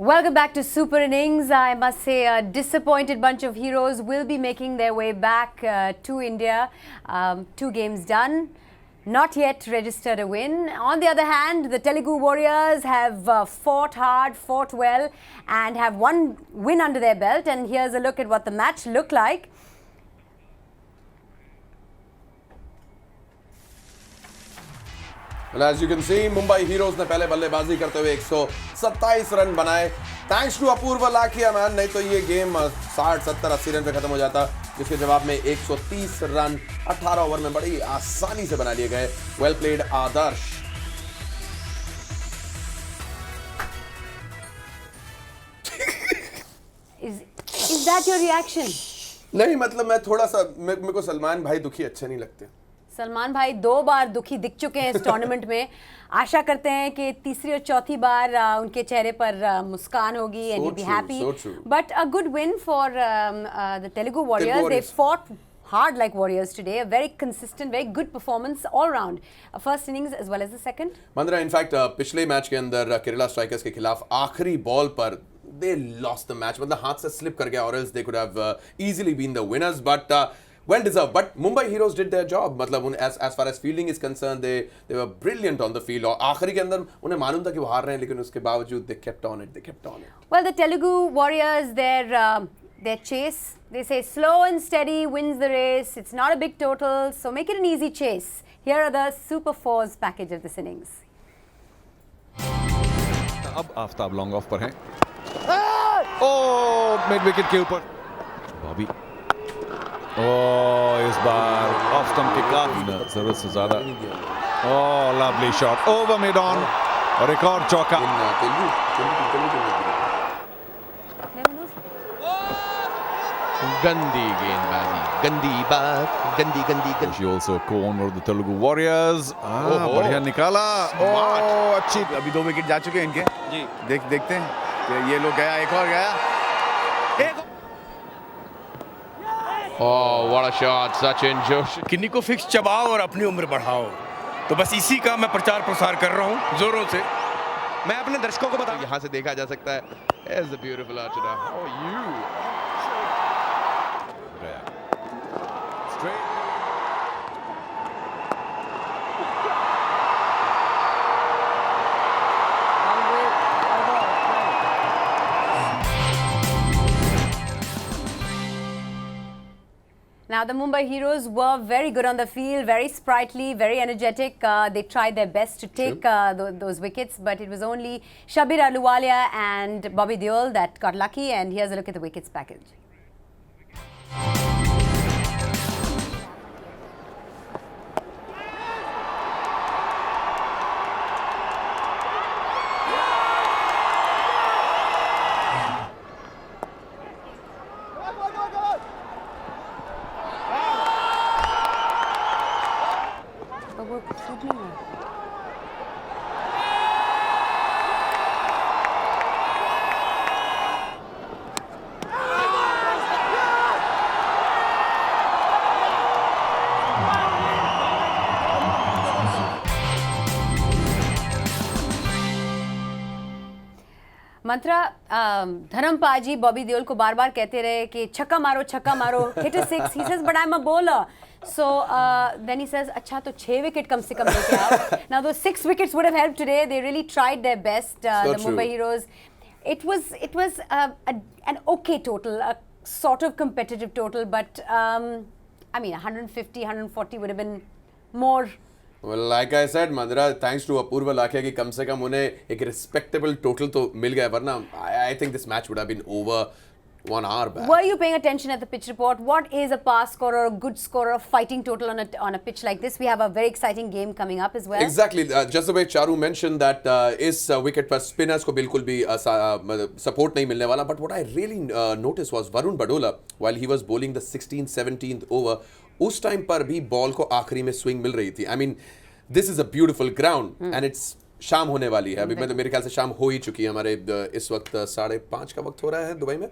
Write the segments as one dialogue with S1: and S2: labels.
S1: Welcome back to Super Innings. I must say a disappointed bunch of heroes will be making their way back to India. 2 games done, not yet registered a win. On the other hand, the Telugu Warriors have fought hard, fought well and have one win under their belt. And here's a look at what the match looked like.
S2: Well, as you can see, Mumbai Heroes ने पहले बल्लेबाजी करते हुए 127 run बनाए. Thanks to Apoorva Lakhia man, नहीं तो ये game 60, 70, 80 run पे खत्म हो जाता. जिसके जवाब में 130 रन 18 ओवर में बड़ी आसानी से बना लिए गए. Well played Adarsh.
S1: Is that your reaction?
S2: नहीं, मतलब मैं थोड़ा सा मेरे को सलमान भाई दुखी अच्छे नहीं लगते.
S1: सलमान भाई 2 बार दुखी दिख चुके हैं इस टूर्नामेंट में. आशा करते हैं कि तीसरी और चौथी बार उनके चेहरे पर मुस्कान होगी and he'll be happy. But a good win for the Telugu Warriors. They fought hard like warriors today. A very consistent, very good performance all round. First innings as well as the second.
S2: Mandira, in fact, पिछले match के अंदर Kerala strikers के खिलाफ आखिरी ball पर they lost the match. मतलब हाथ से स्लिप कर गया, or else they could have easily been the winners. But well deserved. But Mumbai Heroes did their job. मतलब as far as fielding is concerned, they were brilliant on the field. और आखिरी के अंदर उन्हें मालूम था कि वो हार रहे हैं, लेकिन उसके बावजूद they kept on it. They kept on it.
S1: Well, the Telugu Warriors, their chase, they say slow and steady wins the race. It's not a big total, so make it an easy chase. Here are the Super Fours package of this innings.
S3: अब Aftab long off पर है. ओह, mid wicket के ऊपर बॉबी. ओह, इस बार off stump के काफी जरूरत से ज्यादा. Oh, lovely shot over mid on और एक और चौका.
S4: गंदी गेंदबाजी, गंदी बात, गंदी.
S3: She also co-owner of the Telugu Warriors. बढ़िया निकाला. ओह, अच्छी.
S5: अभी 2 विकेट जा चुके हैं इनके जी. देखते हैं कि ये लोग गया, एक और गया.
S4: Oh, what a shot, Sachin Joshi.
S6: किन्नी को फिक्स चबाओ और अपनी उम्र बढ़ाओ. तो बस इसी का मैं प्रचार प्रसार कर रहा हूँ जोरों से. मैं अपने दर्शकों को बता,
S4: यहाँ से देखा जा सकता है. There's the beautiful Archana. How are you?
S3: Straight.
S1: Now, the Mumbai Heroes were very good on the field, very sprightly, very energetic. They tried their best to take those wickets, but it was only Shabir Ahluwalia and Bobby Deol that got lucky. And here's a look at the wickets package. मंत्रा, धर्म पाजी बॉबी देओल को बार बार कहते रहे कि छक्का मारो, hit a 6. He says, but I'm a bowler. So then he says, अच्छा तो 6 विकेट कम से कम लेके आओ. Now those 6 wickets would have helped today. They really tried their best. The Mumbai Heroes. It was an okay total, a sort of competitive total, but I mean 150, 140 would have been more.
S2: Well, like I said, Mandra, thanks to Apoorva Lakhia कि कम से कम उन्हें एक respectable total तो मिल गया, वरना I think this match would have been over 1 hour back.
S1: Were you paying attention at the pitch report? What is a pass score or a good score or a fighting total on a pitch like this? We have a very exciting game coming up as well.
S2: Exactly. Just the way Charu mentioned that इस wicket पर spinners को बिल्कुल भी support नहीं मिलने वाला. But what I really noticed was Varun Badola, while he was bowling the 16th, 17th over, उस time पर भी बॉल को आखिरी में स्विंग मिल रही थी. I mean, this is a beautiful ground and it's शाम होने वाली है. अभी मैं तो मेरे ख्याल से शाम हो ही चुकी है. हमारे इस वक्त 5:30 का वक्त हो रहा है दुबई में.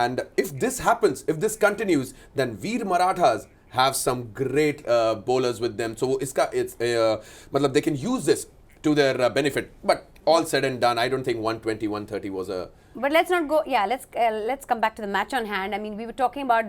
S2: And if this happens, if this continues, then Veer Marathas have some great bowlers with them. So मतलब they can use this to their benefit. But all said and done, I don't think 120, 130 was a
S1: But let's not go. Yeah, let's come back to the match on hand. I mean, we were talking about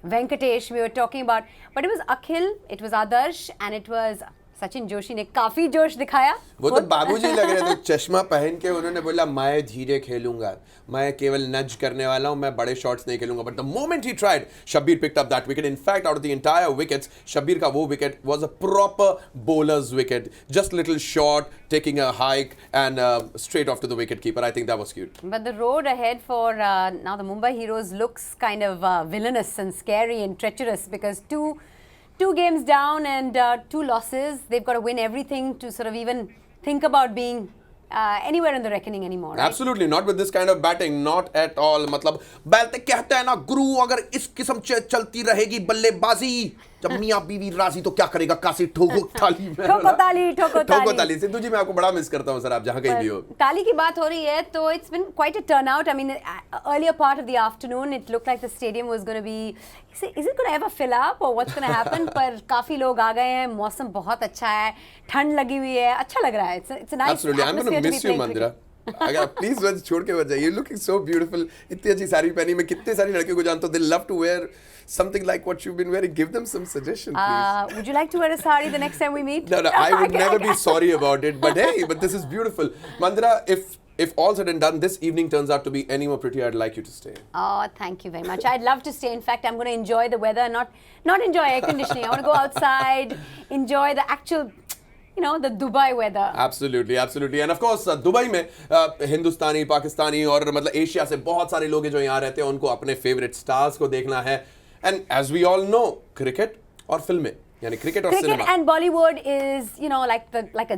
S1: Venkatesh. We were talking about, but it was Akhil, it was Adarsh, and it was Sachin Joshi ने काफी जोश दिखाया.
S2: वो तो बाबूजी लग रहे थे. चश्मा पहन के उन्होंने बोला मैं धीरे खेलूंगा, मैं केवल नज करने वाला हूं, मैं बड़े शॉट्स नहीं खेलूंगा. But the moment he tried, Shabbir picked up that wicket. In fact, out of the entire wickets, Shabbir का वो wicket was a proper bowler's wicket, just little short, taking a hike and straight off to the wicket keeper. I think that was cute.
S1: But the road ahead for now the Mumbai Heroes looks kind of villainous and scary and treacherous, because two games down and 2 losses. They've got to win everything to sort of even think about being anywhere in the reckoning anymore. Right?
S2: Absolutely not with this kind of batting, not at all. मतलब बैलते कहते हैं ना गुरु, अगर इस किस्म से चलती रहेगी बल्लेबाजी, जब मियां बीवी राजी तो क्या करेगा काशी. ठोको ताली में,
S1: ठोको ताली.
S2: सिद्धू जी मैं आपको बड़ा मिस करता हूं सर, आप जहां कहीं भी हो.
S1: ताली की बात हो रही है तो it's been quite a turnout. I mean, earlier part of the afternoon it looked like the stadium was going to be, is it going to ever fill up or what's going to happen? पर काफी लोग आ गए हैं, मौसम बहुत अच्छा है, ठंड लगी हुई है, अच्छा लग रहा है. It's a nice
S2: Absolutely, I'm going to miss you, Mandira. अगर प्लीज बस छोड़ के मत जाइए. लुकिंग सो ब्यूटीफुल, इतनी अच्छी साड़ी पहनी. मैं कितने सारी लड़कियों को जानता हूं, they love to wear something like what you've been wearing. Give them some suggestion, please.
S1: Would you like to wear a sari the next time we meet?
S2: No, I would never be sorry about it. But hey, but this is beautiful. Mandira, if all said and done, this evening turns out to be any more pretty, I'd like you to stay.
S1: Oh, thank you very much. I'd love to stay. In fact, I'm going to enjoy the weather, not enjoy air conditioning. I want to go outside, enjoy the actual, the Dubai weather.
S2: Absolutely, absolutely. And of course, Dubai में हिंदुस्तानी, पाकिस्तानी और मतलब Asia से बहुत सारे लोग हैं जो यहाँ रहते हैं. उनको अपने फेवरेट स्टार्स को देखना है. And as we all know, cricket और फिल्में, यानी cricket और
S1: Cricket
S2: cinema.
S1: and Bollywood is, like a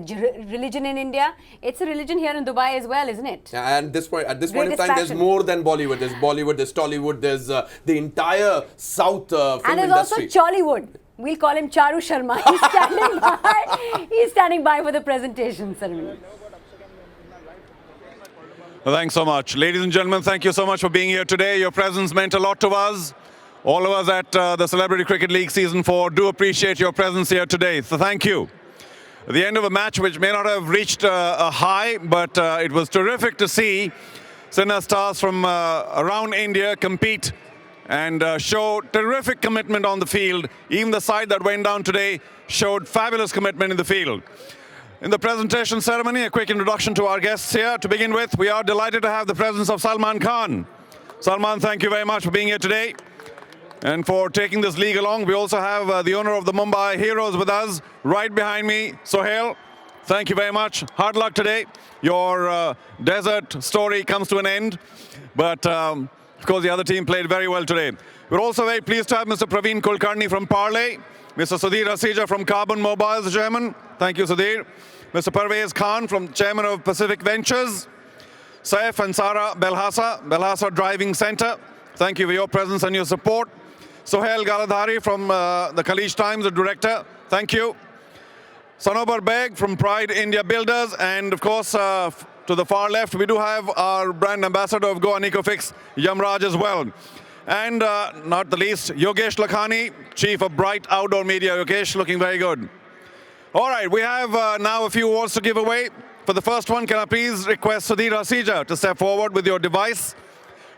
S1: religion in India. It's a religion here in Dubai as well, isn't it?
S2: And at this point in
S1: Greatest
S2: time, there's
S1: passion.
S2: more than Bollywood. There's Bollywood, there's Tollywood, there's the entire South film
S1: And there's
S2: industry.
S1: also Chollywood. We'll call him Charu Sharma. He's standing by. He's standing by for the presentation ceremony.
S3: Thanks so much. Ladies and gentlemen, thank you so much for being here today. Your presence meant a lot to us. All of us at the Celebrity Cricket League Season 4 do appreciate your presence here today. So thank you. At the end of a match which may not have reached a high, but it was terrific to see Sinha stars from around India compete and show terrific commitment on the field. Even the side that went down today showed fabulous commitment in the field. In the presentation ceremony, a quick introduction to our guests here. To begin with, we are delighted to have the presence of Salman Khan. Salman, thank you very much for being here today and for taking this league along. We also have the owner of the Mumbai Heroes with us, right behind me, Sohail. Thank you very much. Hard luck today. Your desert story comes to an end. But, of course, the other team played very well today. We're also very pleased to have Mr. Praveen Kulkarni from Parley, Mr. Sudhir Asija from Carbon Mobiles, the chairman. Thank you, Sudhir. Mr. Parvez Khan, from chairman of Pacific Ventures. Saif and Sara Belhassa Driving Center. Thank you for your presence and your support. Sohail Galadhari from the Khaleej Times, the director. Thank you. Sanobar Beg from Pride India Builders. And of course, to the far left, we do have our brand ambassador of Goa Ecofix, Yamraj, as well. And not the least, Yogesh Lakhani, chief of Bright Outdoor Media. Yogesh, looking very good. All right, we have now a few awards to give away. For the first one, can I please request Sudhir Asija to step forward with your device?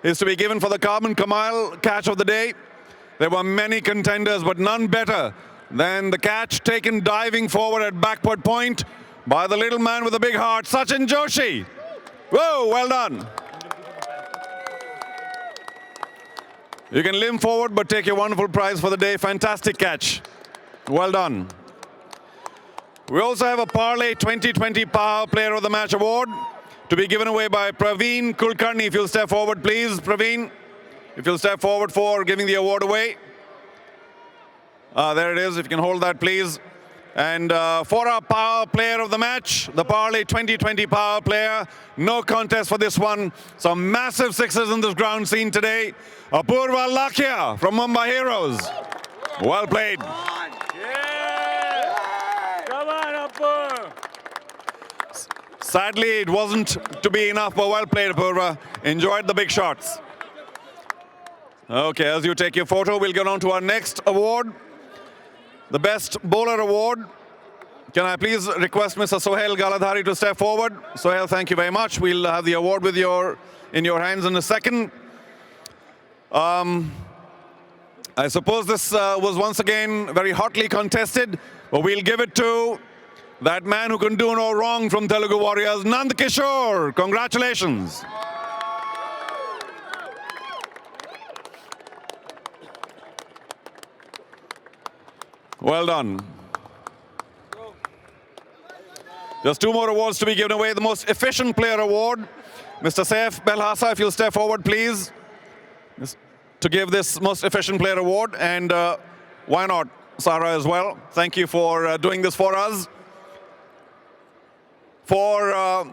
S3: Is to be given for the Carbon Kamal catch of the day. There were many contenders, but none better than the catch taken diving forward at backward point by the little man with a big heart, Sachin Joshi. Whoa, well done. You can limp forward, but take your wonderful prize for the day. Fantastic catch. Well done. We also have a Parley 2020 Power Player of the Match Award to be given away by Praveen Kulkarni. If you'll step forward, please, Praveen. If you'll step forward for giving the award away. There it is. If you can hold that, please. And for our Power Player of the Match, the Parley 2020 Power Player. No contest for this one. Some massive sixes in this ground scene today. Apurva Lakhia from Mumbai Heroes. Well played. Sadly, it wasn't to be enough, but well played, Apurva. Enjoyed the big shots. Okay, as you take your photo, we'll get on to our next award. The Best Bowler Award. can I please request Mr. Sohail Galadhari to step forward? Sohail, thank you very much. We'll have the award with in your hands in a second. I suppose this was once again very hotly contested, but we'll give it to that man who can do no wrong from Telugu Warriors, Nand Kishore. Congratulations. Well done. There's two more awards to be given away. The most efficient player award. Mr. Saif Belhassa, if you'll step forward, please, to give this most efficient player award. And why not Sarah as well? Thank you for doing this for us. For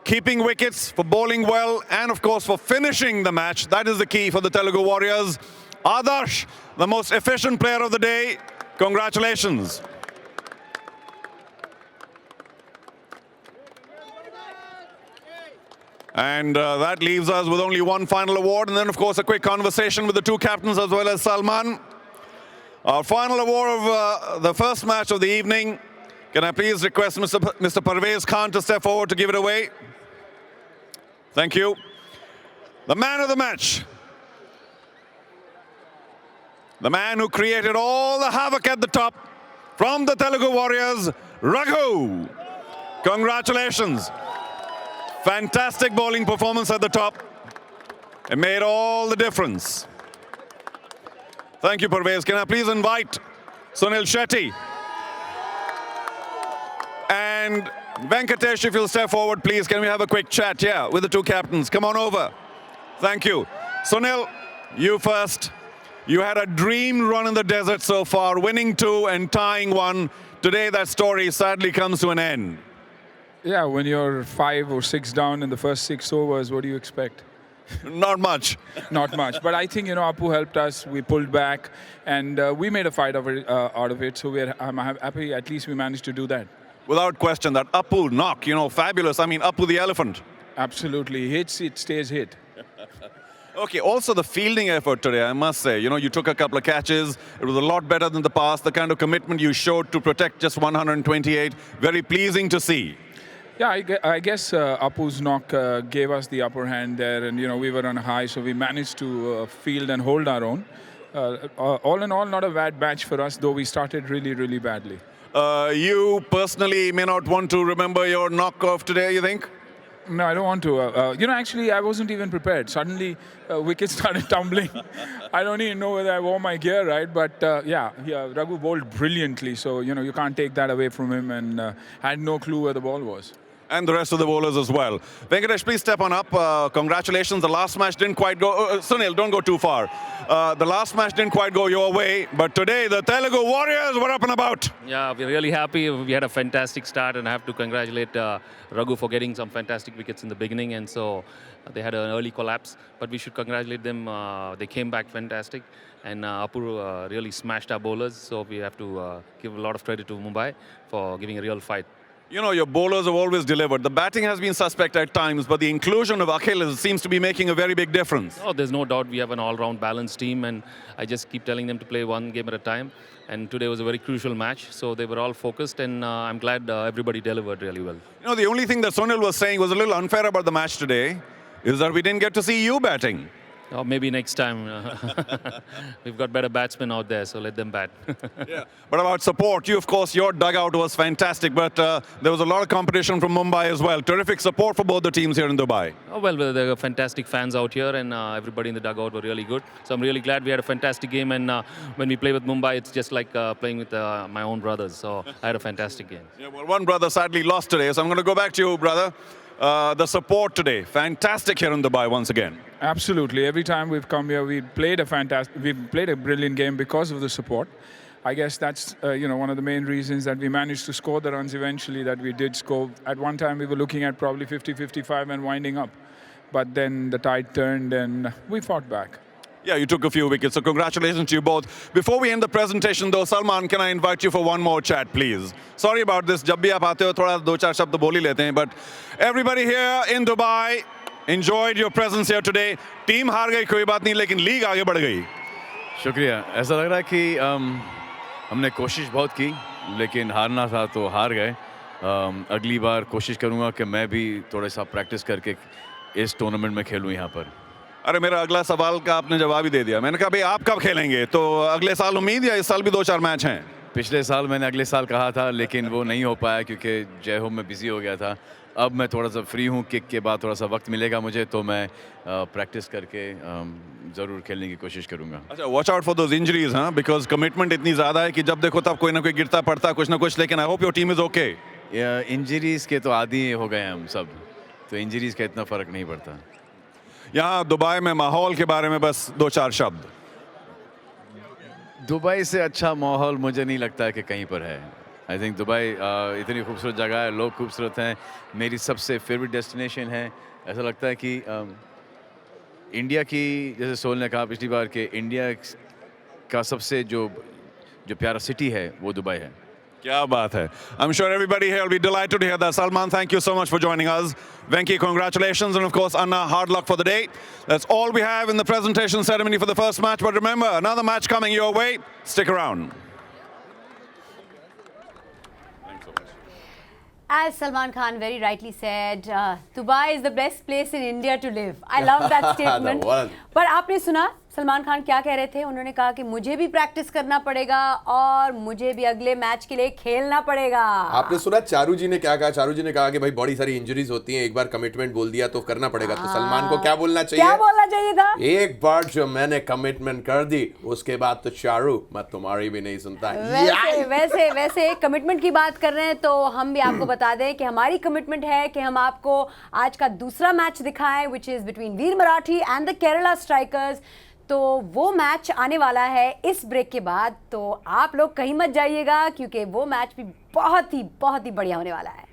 S3: keeping wickets, for bowling well, and of course for finishing the match. That is the key for the Telugu Warriors. Adarsh, the most efficient player of the day. Congratulations. And that leaves us with only one final award, and then of course a quick conversation with the two captains as well as Salman. Our final award of the first match of the evening. Can I please request Mr. Parvez Khan to step forward to give it away? Thank you. The man of the match. The man who created all the havoc at the top from the Telugu Warriors, Raghu. Congratulations. Fantastic bowling performance at the top. It made all the difference. Thank you, Parvez. Can I please invite Sunil Shetty and Venkatesh, if you'll step forward, please. Can we have a quick chat, with the two captains? Come on over. Thank you. Sunil, you first. You had a dream run in the desert so far, winning 2 and tying 1. Today that story sadly comes to an end.
S7: Yeah, when you're 5 or 6 down in the first 6 overs, what do you expect?
S3: Not much.
S7: Not much. But I think, Apu helped us. We pulled back and we made a fight out of it. So I'm happy at least we managed to do that.
S3: Without question, that Apu knock, fabulous. I mean, Apu the elephant.
S7: Absolutely. Hits, it stays hit.
S3: Okay, also the fielding effort today, I must say. You took a couple of catches. It was a lot better than the past. The kind of commitment you showed to protect just 128, very pleasing to see.
S7: Yeah, I guess Apu's knock gave us the upper hand there, and we were on a high, so we managed to field and hold our own. All in all, not a bad match for us, though we started really, really badly.
S3: You personally may not want to remember your knock of today, you think?
S7: No, I don't want to. Actually, I wasn't even prepared. Suddenly, wickets started tumbling. I don't even know whether I wore my gear right, but Raghu bowled brilliantly, so you can't take that away from him, and had no clue where the ball was.
S3: And the rest of the bowlers as well. Venkatesh, please step on up. Congratulations. The last match didn't quite go... Sunil, don't go too far. The last match didn't quite go your way, but today the Telugu Warriors were up and about.
S8: Yeah, we're really happy. We had a fantastic start, and I have to congratulate Raghu for getting some fantastic wickets in the beginning, and so they had an early collapse, but we should congratulate them. They came back fantastic, and Apu really smashed our bowlers, so we have to give a lot of credit to Mumbai for giving a real fight.
S3: Your bowlers have always delivered. The batting has been suspect at times, but the inclusion of Akhil seems to be making a very big difference.
S8: Oh, there's no doubt we have an all-round balanced team, and I just keep telling them to play one game at a time. And today was a very crucial match, so they were all focused, and I'm glad everybody delivered really well.
S3: The only thing that Sunil was saying was a little unfair about the match today is that we didn't get to see you batting.
S8: Or maybe next time. We've got better batsmen out there, so let them bat.
S3: Yeah. But about support, of course, your dugout was fantastic, but there was a lot of competition from Mumbai as well. Terrific support for both the teams here in Dubai.
S8: Oh, well, there are fantastic fans out here, and everybody in the dugout were really good. So I'm really glad we had a fantastic game, and when we play with Mumbai, it's just like playing with my own brothers. So I had a fantastic game.
S3: Yeah, well, one brother sadly lost today, so I'm going to go back to you, brother. The support today, fantastic here in Dubai once again.
S7: Absolutely. Every time we've come here, we've played a brilliant game because of the support. I guess that's one of the main reasons that we managed to score the runs eventually that we did score. At one time, we were looking at probably 50-55 and winding up. But then the tide turned and we fought back.
S3: Yeah, you took a few wickets, so congratulations to you both. Before we end the presentation though, Salman, can I invite you for one more chat, please? Sorry about this. जब भी आप आते हो थोड़ा 2-4 शब्द बोल ही लेते हैं, but everybody here in Dubai enjoyed your presence here today. Team हार गई कोई बात नहीं, लेकिन लीग आगे बढ़ गई.
S5: शुक्रिया. ऐसा लग रहा है कि हमने कोशिश बहुत की लेकिन हारना था तो हार गए। अगली बार कोशिश करूँगा कि मैं भी थोड़ा सा प्रैक्टिस करके इस टूर्नामेंट में खेलूँ यहाँ पर।
S3: अरे मेरा अगला सवाल का आपने जवाब ही दे दिया। मैंने कहा भाई आप कब खेलेंगे, तो अगले साल उम्मीद या इस साल भी 2-4 मैच हैं?
S5: पिछले साल मैंने अगले साल कहा था, लेकिन वो नहीं हो पाया क्योंकि जय हो में बिज़ी हो गया था। अब मैं थोड़ा सा फ्री हूँ, किक के बाद थोड़ा सा वक्त मिलेगा मुझे, तो मैं प्रैक्टिस करके ज़रूर खेलने की कोशिश करूँगा।
S3: अच्छा, watch out for those injuries, हाँ, बिकॉज कमिटमेंट इतनी ज़्यादा है कि जब देखो तब कोई ना कोई गिरता पड़ता कुछ ना कुछ। लेकिन I hope your team is okay.
S5: Injuries के तो आदी हो गए हैं हम सब, तो इंजरीज़ का इतना फ़र्क नहीं पड़ता।
S3: यहाँ दुबई में माहौल के बारे में बस 2-4 शब्द।
S5: दुबई से अच्छा माहौल मुझे नहीं लगता है कि कहीं पर है। आई थिंक दुबई इतनी खूबसूरत जगह है, लोग खूबसूरत हैं, मेरी सबसे फेवरेट डेस्टिनेशन है। ऐसा लगता है कि इंडिया की, जैसे सोहेल ने कहा पिछली बार, कि इंडिया का सबसे जो प्यारा सिटी है वो दुबई है।
S3: क्या बात है। I'm sure everybody here will be delighted to hear that. Salman, thank you so much for joining us. Venki, congratulations. And of course, Anna, hard luck for the day. That's all we have in the presentation ceremony for the first match. But remember, another match coming your way. Stick around.
S1: As Salman Khan very rightly said, Dubai is the best place in India to live. I love that statement. पर आपने सुना सलमान खान क्या कह रहे थे? उन्होंने कहा कि मुझे भी प्रैक्टिस करना पड़ेगा और मुझे भी अगले मैच के लिए खेलना पड़ेगा।
S2: आपने सुना चारू जी ने क्या कहा? चारू जी ने कहा कि भाई बड़ी सारी इंजरीज होती हैं, एक बार कमिटमेंट बोल दिया तो करना पड़ेगा। तो सलमान को क्या बोलना चाहिए?
S1: क्या बोलना चाहिए था?
S2: एक बार जो मैंने कमिटमेंट कर दी उसके बाद तो चारू मैं तुम्हारी भी नहीं सुनता।
S1: वैसे कमिटमेंट की बात कर रहे हैं तो हम भी आपको बता दें कि हमारी कमिटमेंट है कि हम आपको आज का दूसरा मैच दिखाएं, which is between Veer Marathi and the Kerala strikers. तो वो मैच आने वाला है इस ब्रेक के बाद, तो आप लोग कहीं मत जाइएगा क्योंकि वो मैच भी बहुत ही बढ़िया होने वाला है।